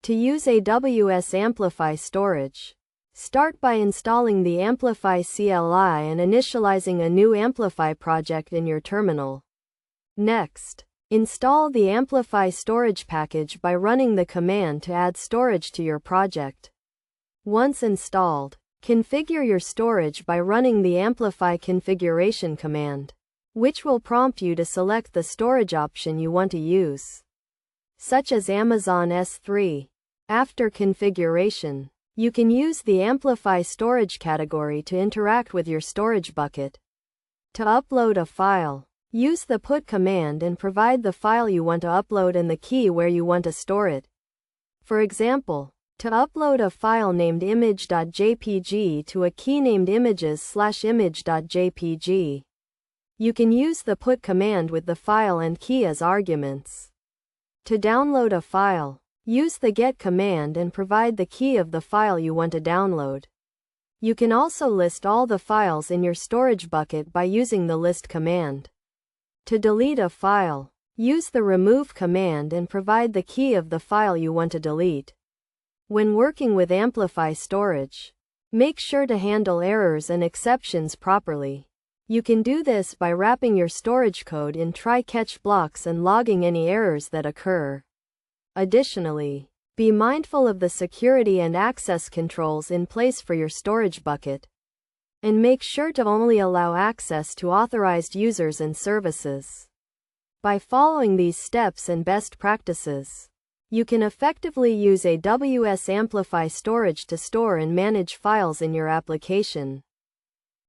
To use AWS Amplify storage, start by installing the Amplify CLI and initializing a new Amplify project in your terminal. Next, install the Amplify storage package by running the command to add storage to your project. Once installed, configure your storage by running the Amplify configuration command, which will prompt you to select the storage option you want to use, such as Amazon S3. After configuration, you can use the Amplify storage category to interact with your storage bucket. To upload a file, use the put command and provide the file you want to upload and the key where you want to store it. For example, to upload a file named image.jpg to a key named images/image.jpg, you can use the put command with the file and key as arguments. To download a file, use the get command and provide the key of the file you want to download. You can also list all the files in your storage bucket by using the list command. To delete a file, use the remove command and provide the key of the file you want to delete. When working with Amplify storage, make sure to handle errors and exceptions properly. You can do this by wrapping your storage code in try-catch blocks and logging any errors that occur. Additionally, be mindful of the security and access controls in place for your storage bucket, and make sure to only allow access to authorized users and services. By following these steps and best practices, you can effectively use AWS Amplify storage to store and manage files in your application.